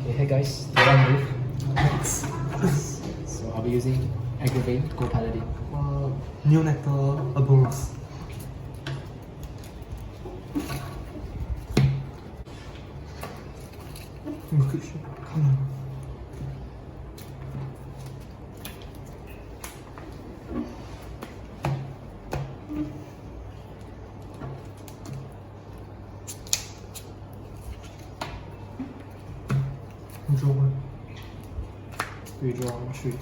Okay, hey guys, the one move. So I'll be using Agravain, Gold Paladin. Neo Nectar Arboros. Come on. Draw one. Redraw 3.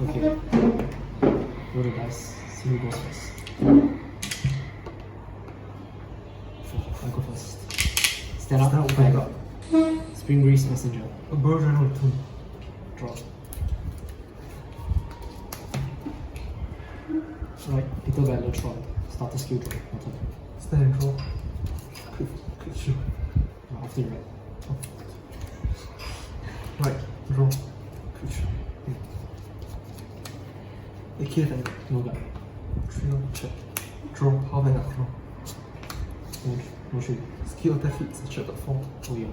Okay. Roll the dice. See who goes first. I go first. Stand up. Vanguard. Spring Breeze Messenger. Arboros Dragon 2. Draw. Right, Peter Valor Troy. Starter skill draw. Your turn. Stand and draw. Quick shoot. After you right. Right, draw. Quick shoot. Kill Vanguard. No gun. Trio check. Draw. Power Vanguard draw. No shoot. Skill attack hits. Check at 4. Oh yeah.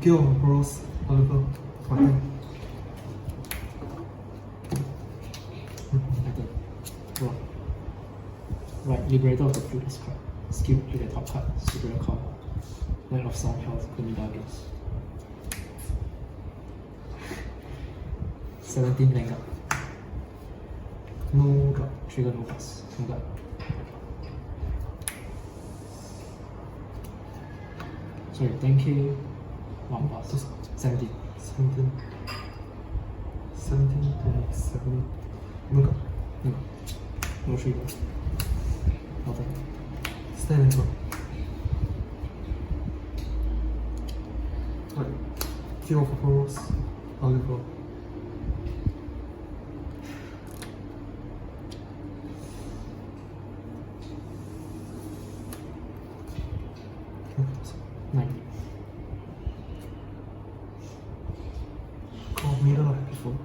Gil Arboros Oliver. Martin. Draw. Right, Liberator of the Flute is card. Skill to the top card. Superior card. Knight of Sun Health. Guardians. 17 Vanguard. No drop. Trigger no pass. No gun. Sorry, 10k. 1 pass. 17. 17. 17, 27. No drop. No. No trigger. Nothing. Stand and draw. Right. Kill of Arboros Oliver. Call me like before.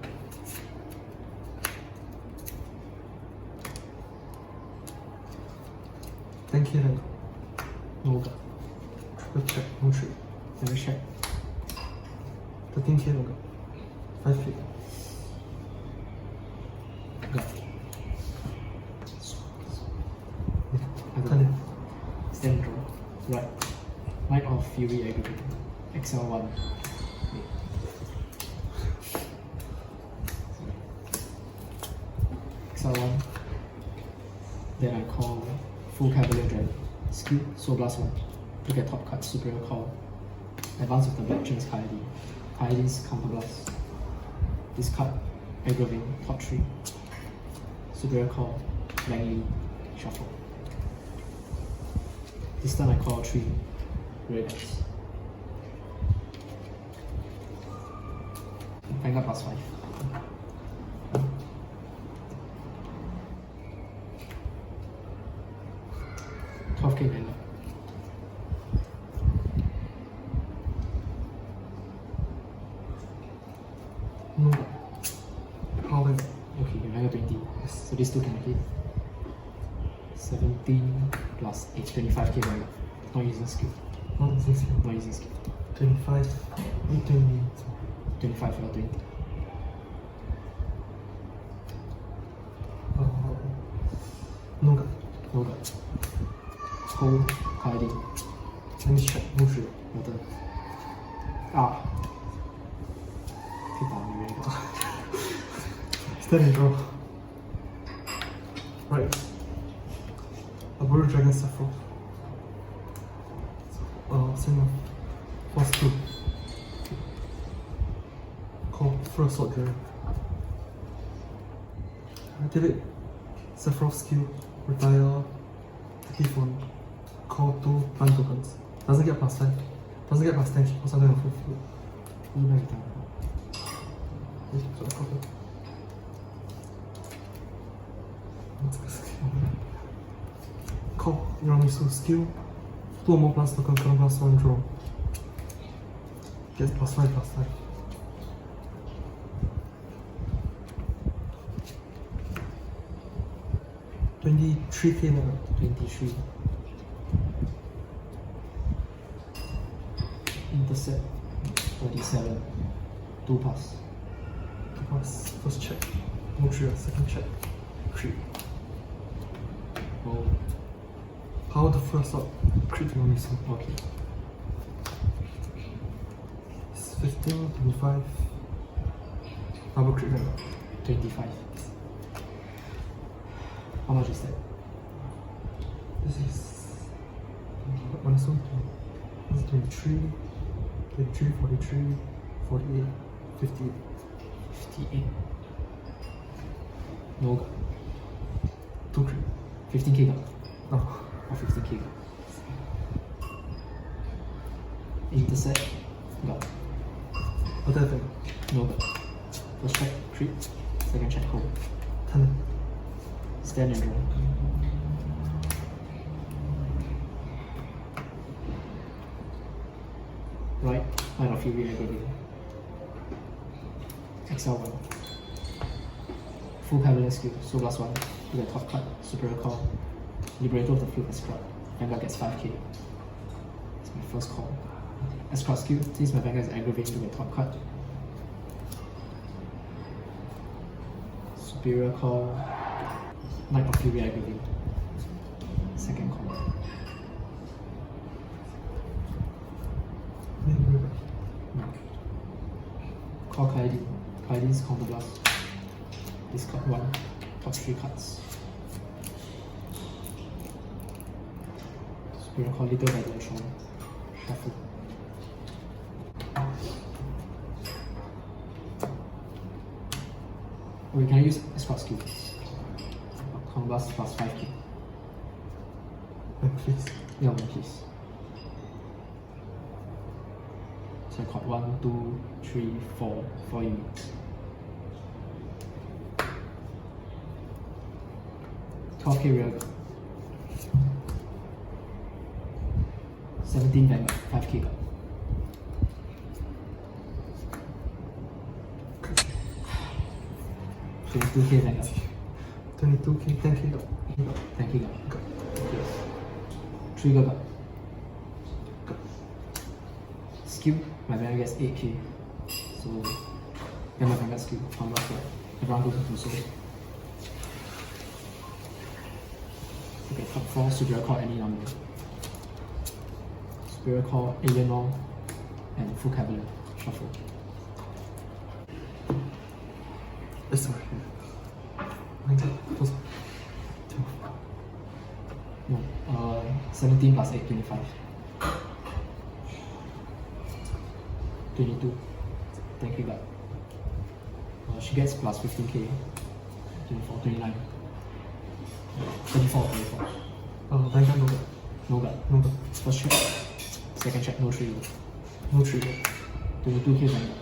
Thank you, then. No gun. Triple check, no tree. Never check. 13k, no go. 5 feet. Gun. Turn it. Stand draw. Right. Knight of Fury Agravain. XL1. XL1. Then I call Full Cavalier Dragon. Skill, Soul Blast 1. Look at top card, Superior Call. Advance with the Black Chains Kaidin. Kaidin's Counter Blast. Discard Agravain, top 3. Superior Call, Ling, Shuffle. This time I call 3 red dice. Vanguard plus 5. $12k Vanguard. No. Power Vanguard. Okay, Vanguard 20. Yes. So these two can hit. 17 plus 8, 25k Vanguard. Not using skill. Not using skill. Not using skill. 25. 20. 25 or 20. No gun. No gun. Hold, hiding. Let me check. No tree. Your turn. Ah. 可以打你那个。 Stand and draw. Right. Arboros Dragon Sephirot. Send off. Force 2. Call for Assault Dragon. Activate Sephirot skill. Retire. Active 1. Call 2 land tokens. Doesn't get past 5. Doesn't get past 10. Also, I don't have full field. 不能打。 Call, Tiramisu skill, 2 more plus token, current plus 1 draw. Gets +5 +5. $23K now. 23. Intercept 37. 2 pass. Pass. First check. No trigger. Second check. Crit. Oh, Power the first up. Crit only so. okay. It's 15, 25. Double crit Vanguard. 25. How much is that? This is 23, 23, 43, 48, 58. 58. No gun. 2 crit. 15k gun. No. Or 15k gun. Intercept. Gun. Attack Vanguard. No gun. First check. Crit. Second check. Hold. 10. Stand and draw. Right. Line of Fury Agravain. XL1. Full Cavalier skill. So +1 to the top card. Superior call. Liberator of the field escort. Vanguard gets 5k. It's my first call. Escort skill. Since my Vanguard is Agravain to the top card. Superior call. Knight of Fury Agravain. Second call. No. Call Kaidin. Kaidin's counter blast. Discard 1. Top 3 cards. Superior call Little Vibration. Shuffle. We can use escort skill. Counter blast plus 5k. Please. Yeah, one please. So I caught 1, 2, 3, 4 units. 12k real gun. 17 Vanguard, 5k gun. 22k Vanguard, 22K, 10K up. 10k gun. Trigger gun. Skill, my Vanguard gets 8k. So, then my Vanguard skill, combat right. Everyone goes into soul. Okay, top 4, Superior Call any number. Superior Call, Alienor, and Full Cavalier. Shuffle. It's sorry. 19, close. 2. No, 17 plus 8, 25. 22. Thank you, God. She gets plus 15k. 24, 29. 34, 34. Vanguard no gun. No God. No gun. First check. Second check, no trigger. No trigger. 22k Vanguard.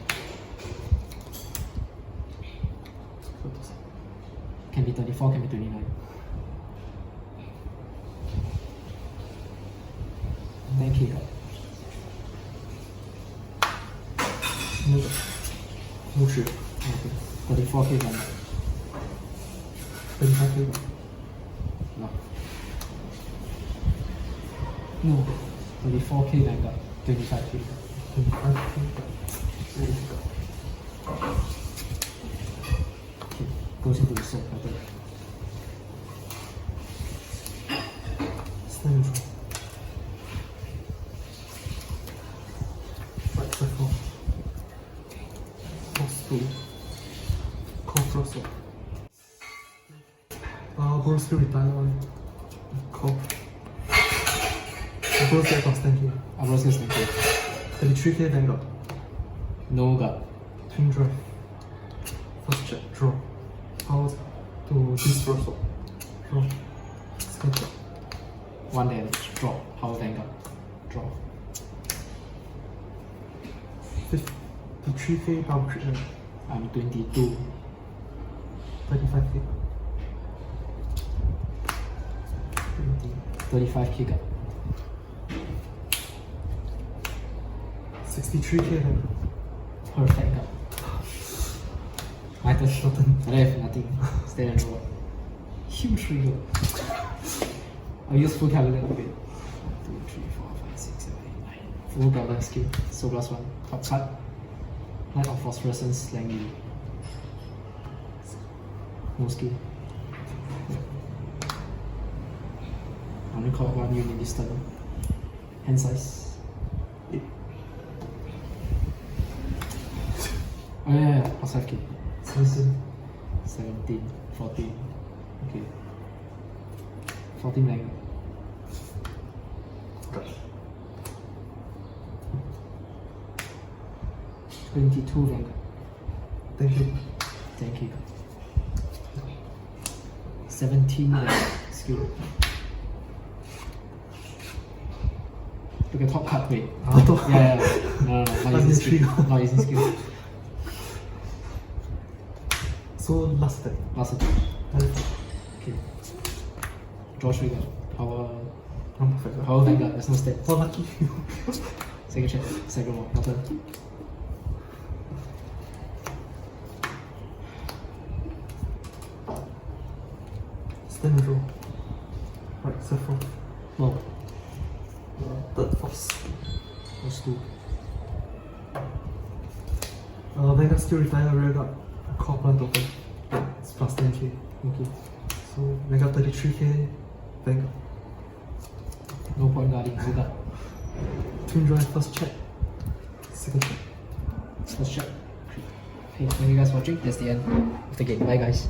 Can be 34, can be 29. Thank you, God. No gun. No trigger. Okay. 34k Vanguard. 35K gun. No. No. 34k Vanguard. 25k. 25K gun. Okay. Goes into the soul. Okay. Stand and draw. Right, step 4. Cross 2. Call cross up. Arboros skill retire 1. Call. Arboros get plus 10K. Arboros gets 10k. 33K Vanguard. No God. Twin drive. First check. Draw. Power to this first up. Draw. Second check. 1 damage. Draw. Power Vanguard. Draw. 53K double crit. I'm 22. 35K. 20. 35k God. 63k then. Perfect guard. My turn. Your turn. I don't have nothing. Stay and roll. Huge trigger. I'll use full cabinet. Okay. 1, 2, 3, 4, 5, 6, 7, 8, 9. Full cabinet skill. So plus 1. Top cut. Light of Phosphorescence, Ling. No skill. I only call 1 unit this turn. Hand size. 8. Oh yeah, plus 5k. 17, 14. Okay. 14 Vanguard. 22 Vanguard. Thank you. Thank you. 17 skill. Look at top cut, wait. Yeah. No, not using skill. Not using skill. So last attack. Last attack. Okay. Draw trigger. Power. Perfect. Power Vanguard, there's no stats. So lucky. Second check. Second one. Your turn. Stand and draw. Right, Sephirot. No. Third force. Those two. Vanguard skill retire rear guard. Core plant token. It's plus 10k. Okay. So Vanguard 33k. Vanguard. No point guarding. No guard. Twin drive first check. Second check. Let's check. Okay, thank you guys for watching. That's the end of the game. Bye guys.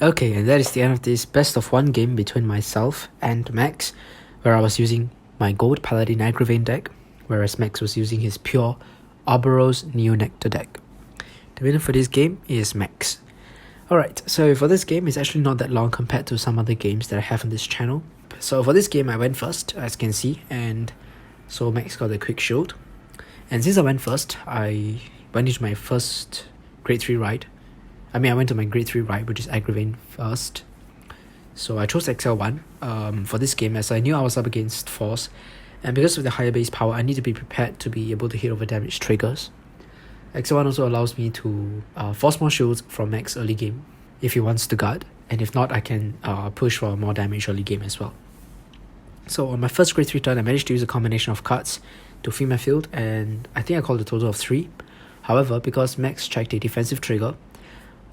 Okay, and that is the end of this best of one game between myself and Max, where I was using my Gold Paladin Agravain deck, whereas Max was using his pure Arboros Neo Nectar deck. The winner for this game is Max. Alright, so for this game, it's actually not that long compared to some other games that I have on this channel. So for this game, I went first, as you can see, and so Max got a quick shield. And since I went first, I went into my first grade 3 ride. I went to my grade 3 ride, which is Agravain first. So I chose XL1 for this game, as I knew I was up against Force. And because of the higher base power, I need to be prepared to be able to hit over damage triggers. XL1 also allows me to force more shields from Max early game if he wants to guard. And if not, I can push for more damage early game as well. So on my first grade 3 turn, I managed to use a combination of cards to fill my field, and I think I called a total of 3. However, because Max checked a defensive trigger,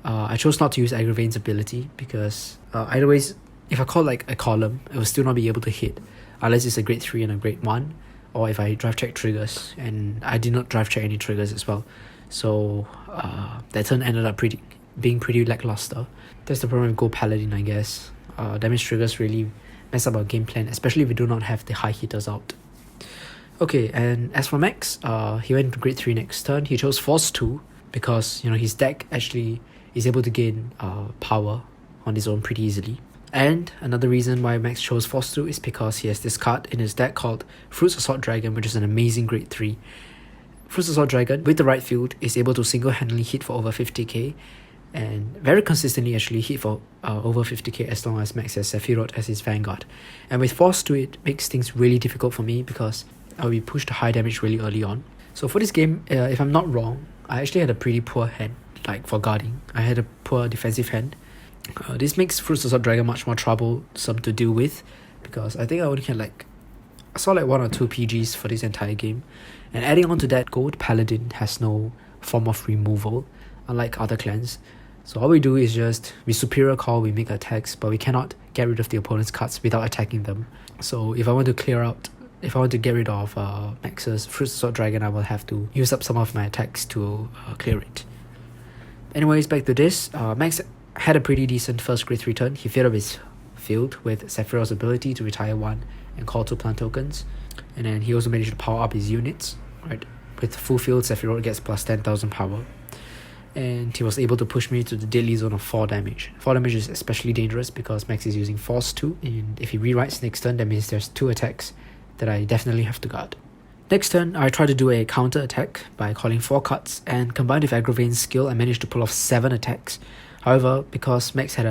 I chose not to use Agravain's ability because either ways, if I call like a column, it will still not be able to hit unless it's a grade 3 and a grade 1, or if I drive check triggers, and I did not drive check any triggers as well. So that turn ended up being pretty lackluster. That's the problem with Gold Paladin, I guess. Damage triggers really mess up our game plan, especially if we do not have the high hitters out. Okay, and as for Max, he went to grade 3 next turn. He chose Force 2 because his deck actually is able to gain power on his own pretty easily. And another reason why Max chose Force 2 is because he has this card in his deck called Fruits Assault Dragon, which is an amazing grade 3. Fruits Assault Dragon, with the right field, is able to single-handedly hit for over 50k, and very consistently actually hit for over 50k as long as Max has Sephirot as his Vanguard. And with Force 2, it makes things really difficult for me because I'll be pushed to high damage really early on. So for this game, if I'm not wrong, I actually had a pretty poor hand, like for guarding. I had a poor defensive hand. This makes Fruits Assault Dragon much more troublesome to deal with because I think I only had I saw 1 or 2 PGs for this entire game. And adding on to that, Gold Paladin has no form of removal, unlike other clans. So all we do is we superior call, we make attacks, but we cannot get rid of the opponent's cards without attacking them. So if I want to get rid of Max's Fruits Assault Dragon, I will have to use up some of my attacks to clear it. Anyways, back to this. Max had a pretty decent first grade 3 turn. He filled up his field with Sephirot's ability to retire 1 and call 2 plant tokens. And then he also managed to power up his units. Right, with full field, Sephirot gets plus 10,000 power. And he was able to push me to the deadly zone of 4 damage. 4 damage is especially dangerous because Max is using Force 2. And if he rewrites next turn, that means there's 2 attacks that I definitely have to guard. Next turn, I tried to do a counter attack by calling 4 cards, and combined with Agravain's skill, I managed to pull off 7 attacks. However, because Max had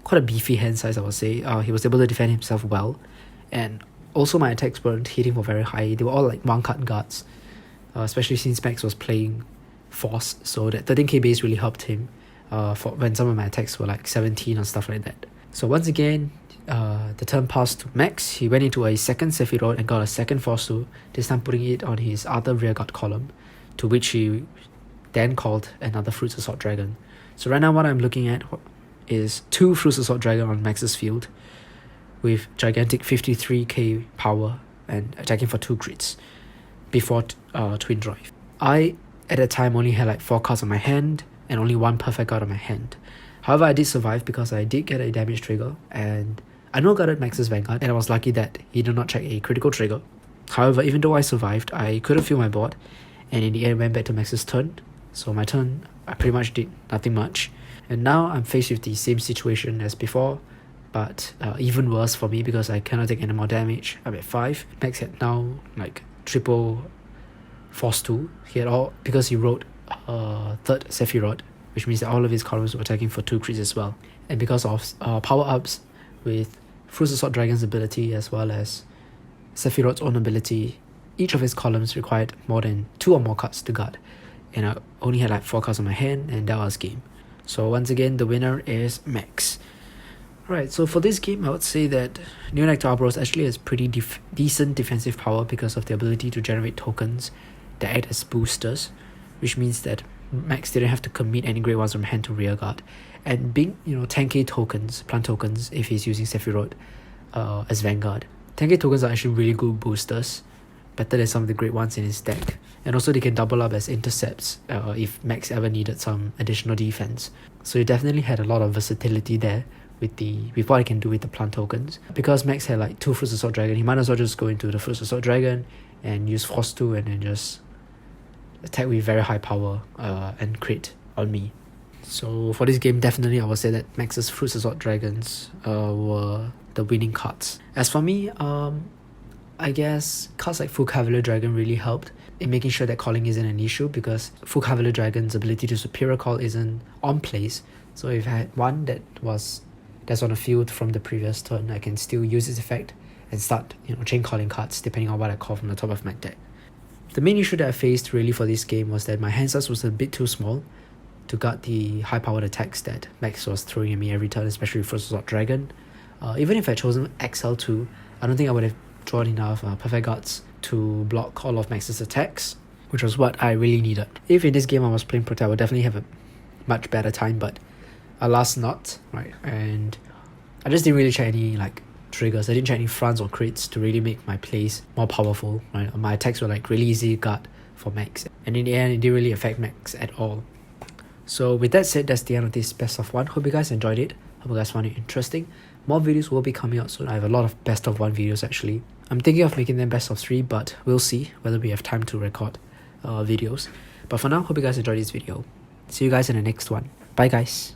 quite a beefy hand size, I would say, he was able to defend himself well, and also my attacks weren't hitting for very high. They were all like 1-card guards, especially since Max was playing Force, so that 13k base really helped him for when some of my attacks were like 17 or stuff like that. So once again, the turn passed to Max. He went into a second Sephirot and got a second Force 2, this time putting it on his other rearguard column, to which he then called another Fruits Assault Dragon. So right now what I'm looking at is 2 Fruits Assault Dragon on Max's field with gigantic 53k power and attacking for 2 crits before Twin Drive. I at that time only had like 4 cards on my hand and only 1 perfect card on my hand. However, I did survive because I did get a damage trigger and I no-guarded Max's Vanguard, and I was lucky that he did not check a critical trigger. However, even though I survived, I couldn't feel my board, and in the end went back to Max's turn. So my turn, I pretty much did nothing much. And now I'm faced with the same situation as before, but even worse for me because I cannot take any more damage. I'm at 5. Max had now like triple Force 2. He had all, because he wrote third Sephirot, which means that all of his columns were attacking for 2 crits as well. And because of power-ups with Fruits Assault Dragon's ability as well as Sephirot's own ability, each of his columns required more than 2 or more cards to guard. And I only had like 4 cards on my hand, and that was game. So once again, the winner is Max. Right, so for this game, I would say that Neo Nectar Arboros actually has pretty decent defensive power because of the ability to generate tokens that act as boosters, which means that Max didn't have to commit any great ones from hand to rearguard. And being, 10k tokens, plant tokens, if he's using Sephirot as Vanguard, 10k tokens are actually really good boosters, better than some of the great ones in his deck. And also they can double up as intercepts if Max ever needed some additional defense. So he definitely had a lot of versatility there with what he can do with the plant tokens. Because Max had like 2 Fruits Assault Dragon, he might as well just go into the Fruits Assault Dragon and use Force 2 and then just attack with very high power and crit on me. So for this game, definitely I would say that Max's Fruits Assault Dragons were the winning cards. As for me, I guess cards like Full Cavalier Dragon really helped in making sure that calling isn't an issue, because Full Cavalier Dragon's ability to superior call isn't on place. So if I had one that's on the field from the previous turn, I can still use its effect and start chain calling cards depending on what I call from the top of my deck. The main issue that I faced really for this game was that my hand size was a bit too small to guard the high-powered attacks that Max was throwing at me every turn, especially with Fruits Assault Dragon. Even if I had chosen XL2, I don't think I would have drawn enough perfect guards to block all of Max's attacks, which was what I really needed. If in this game I was playing Protect, I would definitely have a much better time, but alas not, right? And I just didn't really check any triggers. I didn't check any fronts or crits to really make my plays more powerful, right? My attacks were really easy to guard for Max, and in the end it didn't really affect Max at all. So with that said, that's the end of this best of 1. Hope you guys enjoyed it. Hope you guys found it interesting. More videos will be coming out soon. I have a lot of best of 1 videos actually. I'm thinking of making them best of 3, but we'll see whether we have time to record videos. But for now, hope you guys enjoyed this video. See you guys in the next one. Bye guys.